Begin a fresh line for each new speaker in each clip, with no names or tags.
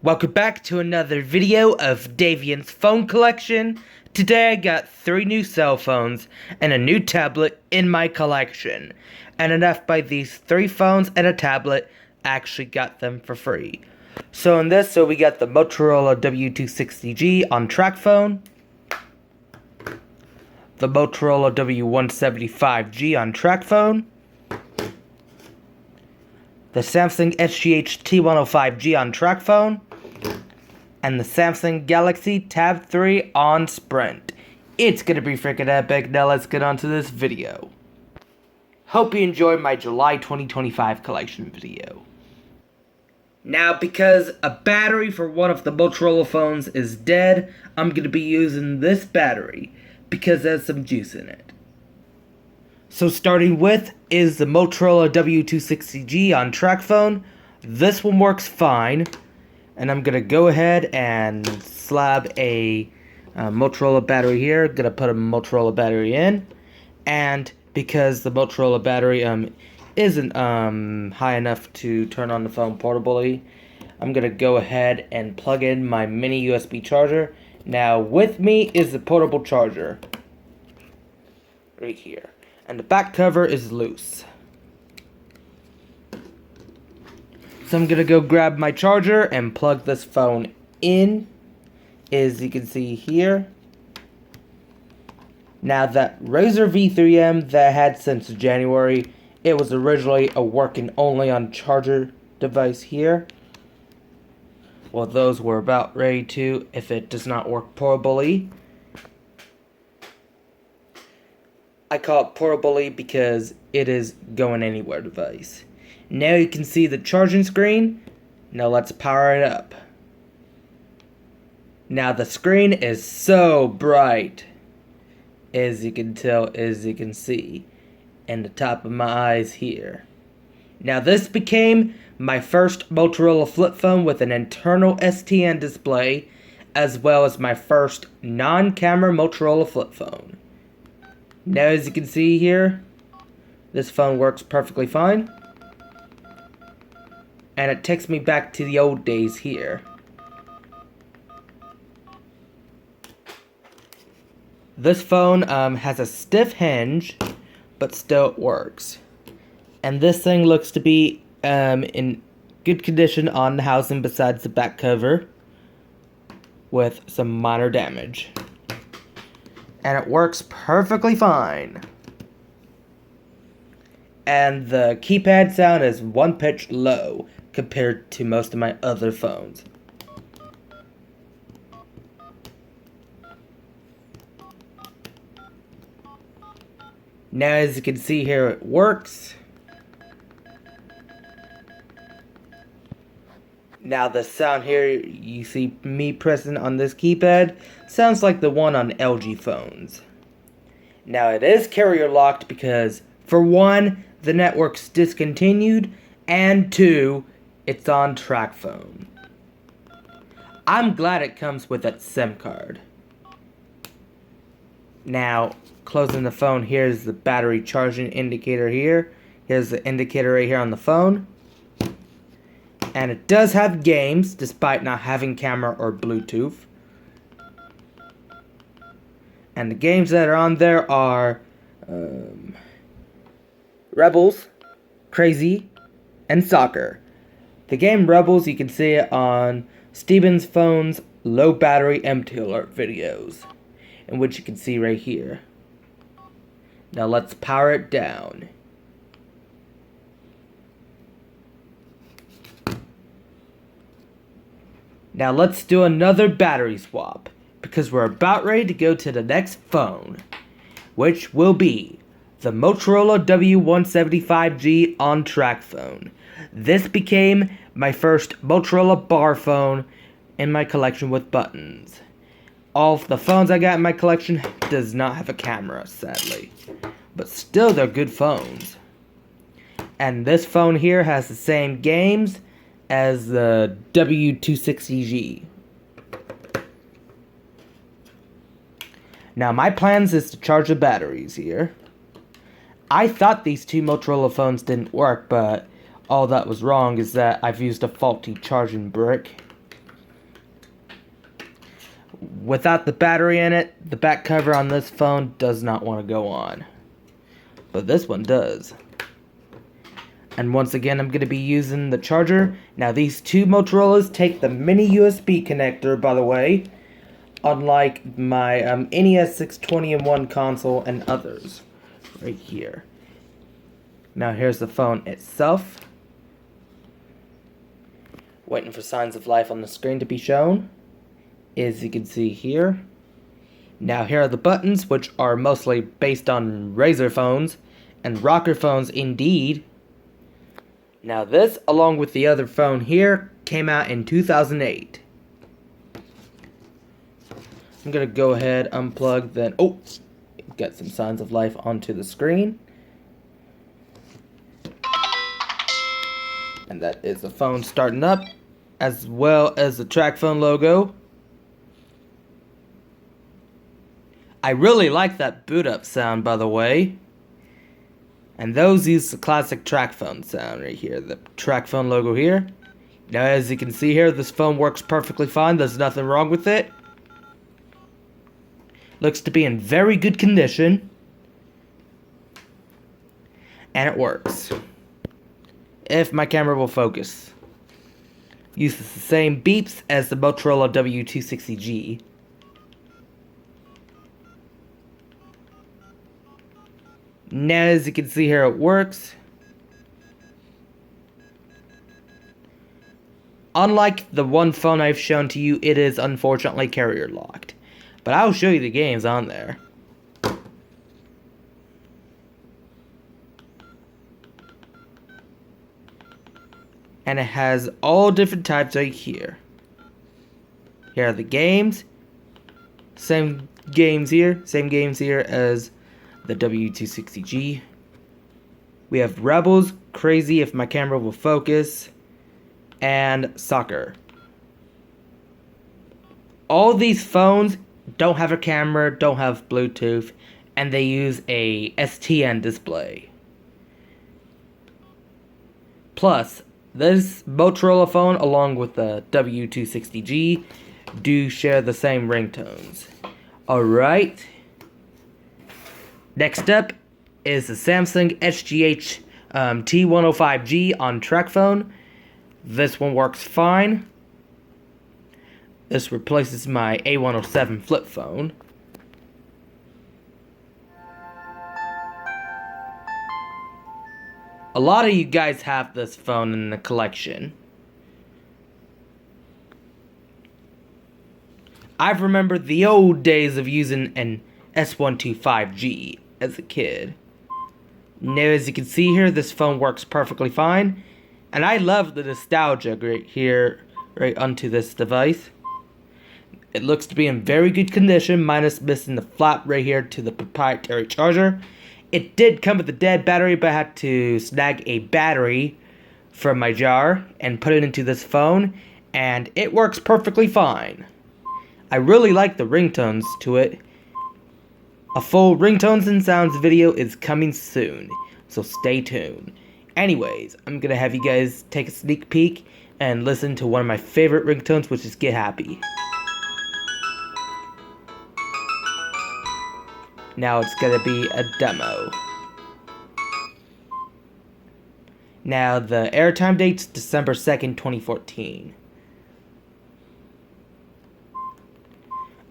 Welcome back to another video of Davian's phone collection. Today I got 3 new cell phones and a new tablet in my collection. And enough by these 3 phones and a tablet, I actually got them for free. So in this, we got the Motorola W260G on track phone, the Motorola W175G on track phone, the Samsung SGH T105G on track phone, and the Samsung Galaxy Tab 3 on Sprint. It's gonna be freaking epic. Now let's get on to this video. Hope you enjoyed my July 2025 collection video. Now, because a battery for one of the Motorola phones is dead, I'm gonna be using this battery because there's some juice in it. So starting with is the Motorola W260G on track phone. This one works fine. And I'm going to go ahead and slab a Motorola battery here. Going to put a Motorola battery in. And because the Motorola battery isn't high enough to turn on the phone portably, I'm going to go ahead and plug in my mini USB charger. Now with me is the portable charger. Right here. And the back cover is loose. So I'm gonna go grab my charger and plug this phone in, as you can see here. Now that Razer V3M that I had since January, it was originally a working only on charger device here. Well, those were about ready to, if it does not work portably. I call it portably because it is going anywhere device. Now you can see the charging screen. Now let's power it up. Now the screen is so bright, as you can tell, as you can see, in the top of my eyes here. Now this became my first Motorola flip phone with an internal STN display, as well as my first non-camera Motorola flip phone. Now as you can see here, this phone works perfectly fine. And it takes me back to the old days here. This phone has a stiff hinge, but still it works. And this thing looks to be in good condition on the housing besides the back cover, with some minor damage. And it works perfectly fine. And the keypad sound is 1 pitch low compared to most of my other phones. Now as you can see here, it works. Now the sound here, you see me pressing on this keypad, sounds like the one on LG phones. Now it is carrier locked because, for one, the network's discontinued, and 2, it's on track phone. I'm glad it comes with that SIM card. Now, closing the phone, here's the battery charging indicator here. Here's the indicator right here on the phone. And it does have games, despite not having camera or Bluetooth. And the games that are on there are Rebels, Crazy, and Soccer. The game Rebels, you can see it on Steven's phone's low battery empty alert videos, in which you can see right here. Now let's power it down. Now let's do another battery swap, because we're about ready to go to the next phone, which will be the Motorola W175G on track phone. This became my first Motorola bar phone in my collection with buttons. All of the phones I got in my collection does not have a camera, sadly, but still they're good phones. And this phone here has the same games as the W260G. Now my plans is to charge the batteries here. I thought these 2 Motorola phones didn't work, but all that was wrong is that I've used a faulty charging brick. without the battery in it, the back cover on this phone does not want to go on. But this one does. And once again, I'm going to be using the charger. Now, these two Motorola's take the mini USB connector, by the way. Unlike my NES 620-in-1 console and others. Right here. Now, here's the phone itself. Waiting for signs of life on the screen to be shown. As you can see here. Now, here are the buttons, which are mostly based on Razr phones. And rocker phones, indeed. Now, this, along with the other phone here, came out in 2008. I'm going to go ahead, unplug, then... Oh! Got some signs of life onto the screen. And that is the phone starting up, as well as the track phone logo. I really like that boot up sound, by the way. And those use the classic track phone sound right here, the track phone logo here. Now, as you can see here, this phone works perfectly fine. There's nothing wrong with it. Looks to be in very good condition. And it works. If my camera will focus. Uses the same beeps as the Motorola W260G. Now, as you can see here, it works. Unlike the one phone I've shown to you, it is unfortunately carrier locked. But I'll show you the games on there. And it has all different types right here. Here are the games. Same games here as the W260G. We have Rebels, Crazy if my camera will focus, and Soccer. All these phones don't have a camera, don't have Bluetooth, and they use a STN display. Plus, this Motorola phone, along with the W260G, do share the same ringtones. Alright. Next up is the Samsung SGH T105G on track phone. This one works fine. This replaces my A107 flip phone. A lot of you guys have this phone in the collection. I've remembered the old days of using an S125G as a kid. Now, as you can see here, this phone works perfectly fine. And I love the nostalgia right here, right onto this device. It looks to be in very good condition, minus missing the flap right here to the proprietary charger. It did come with a dead battery, but I had to snag a battery from my jar and put it into this phone, and it works perfectly fine. I really like the ringtones to it. A full ringtones and sounds video is coming soon, so stay tuned. Anyways, I'm gonna have you guys take a sneak peek and listen to one of my favorite ringtones, which is Get Happy. Now it's gonna be a demo. Now the airtime date's December 2nd, 2014.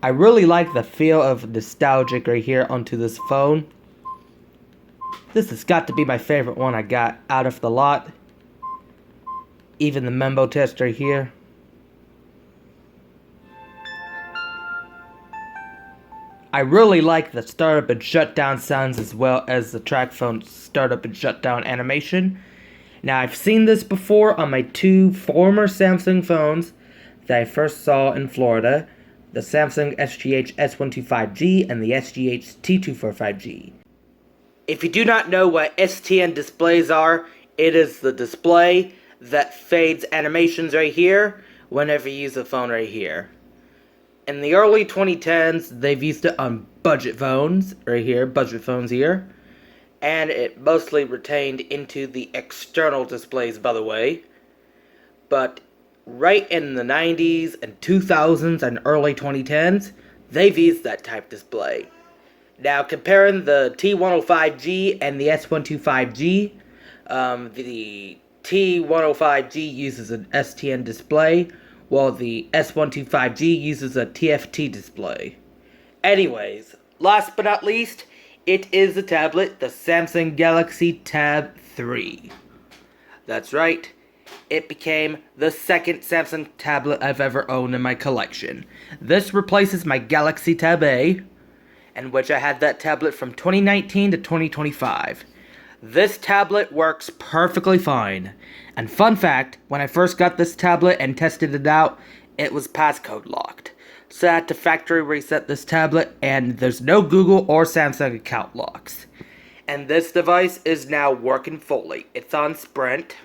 I really like the feel of nostalgic right here onto this phone. This has got to be my favorite one I got out of the lot. Even the Membo test right here. I really like the startup and shutdown sounds as well as the track phone startup and shutdown animation. Now, I've seen this before on my two former Samsung phones that I first saw in Florida. The Samsung SGH S125G and the SGH T245G. If you do not know what STN displays are, it is the display that fades animations right here whenever you use the phone right here. In the early 2010s, they've used it on budget phones, right here, budget phones here. And it mostly retained into the external displays, by the way. But right in the 90s and 2000s and early 2010s, they've used that type display. Now, comparing the T105G and the S125G, the T105G uses an STN display, while the S125G uses a TFT display. Anyways, last but not least, it is the tablet, the Samsung Galaxy Tab 3. That's right, it became the second Samsung tablet I've ever owned in my collection. This replaces my Galaxy Tab A, in which I had that tablet from 2019 to 2025. This tablet works perfectly fine. And fun fact, when I first got this tablet and tested it out, it was passcode locked. So I had to factory reset this tablet, and there's no Google or Samsung account locks. And this device is now working fully. It's on Sprint.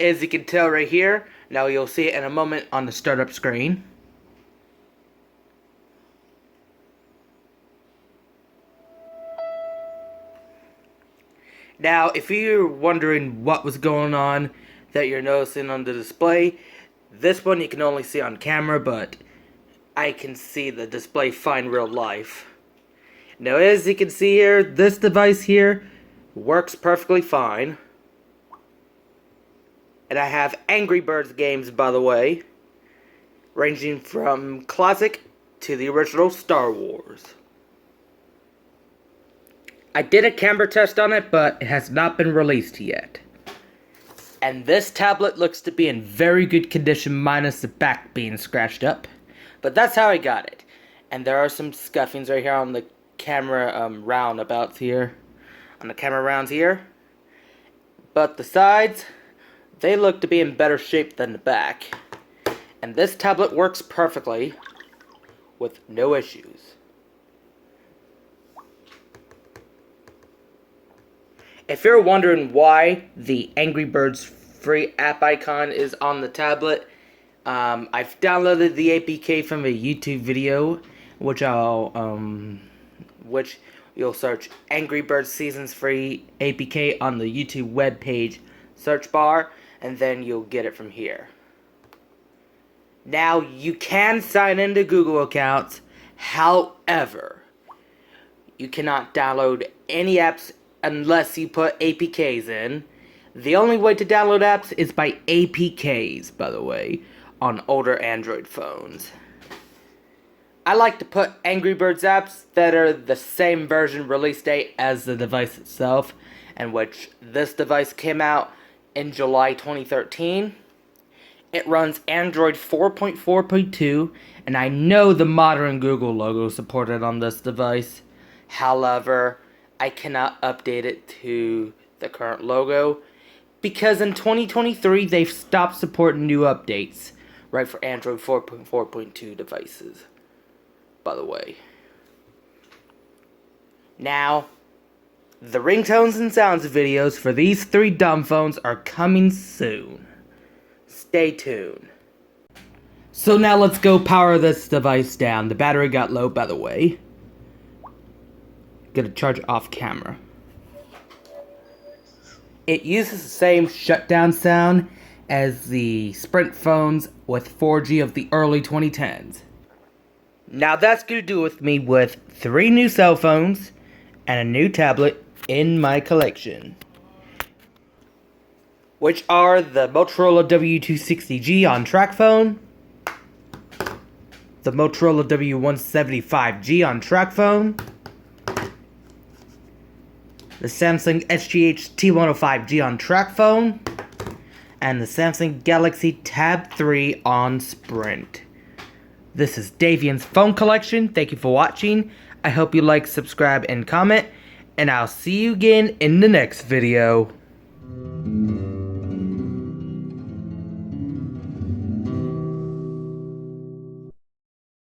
As you can tell right here, now you'll see it in a moment on the startup screen. Now, if you're wondering what was going on that you're noticing on the display, this one you can only see on camera, but I can see the display fine real life. Now, as you can see here, this device here works perfectly fine. And I have Angry Birds games, by the way, ranging from classic to the original Star Wars. I did a camera test on it, but it has not been released yet. And this tablet looks to be in very good condition, minus the back being scratched up. But that's how I got it. And there are some scuffings right here on the camera roundabouts here. On the camera rounds here. But the sides, they look to be in better shape than the back. And this tablet works perfectly with no issues. If you're wondering why the Angry Birds free app icon is on the tablet, I've downloaded the APK from a YouTube video, which you'll search Angry Birds Seasons Free APK on the YouTube webpage search bar, and then you'll get it from here. Now, you can sign into Google accounts, however, you cannot download any apps unless you put APKs in. The only way to download apps is by APKs, by the way, on older Android phones. I like to put Angry Birds apps that are the same version release date as the device itself, in which this device came out in July 2013. It runs Android 4.4.2, and I know the modern Google logo is supported on this device. However, I cannot update it to the current logo because in 2023 they've stopped supporting new updates, right, for Android 4.4.2 devices, by the way. Now, the ringtones and sounds videos for these three dumb phones are coming soon. Stay tuned. So now let's go power this device down. The battery got low, by the way. Gonna charge it off camera. It uses the same shutdown sound as the Sprint phones with 4G of the early 2010s. Now that's gonna do with me with 3 new cell phones and a new tablet in my collection, which are the Motorola W260G on track phone, the Motorola W175G on track phone, the Samsung SGH T105G on track phone, and the Samsung Galaxy Tab 3 on Sprint. This is Davian's phone collection. Thank you for watching. I hope you like, subscribe, and comment, and I'll see you again in the next video.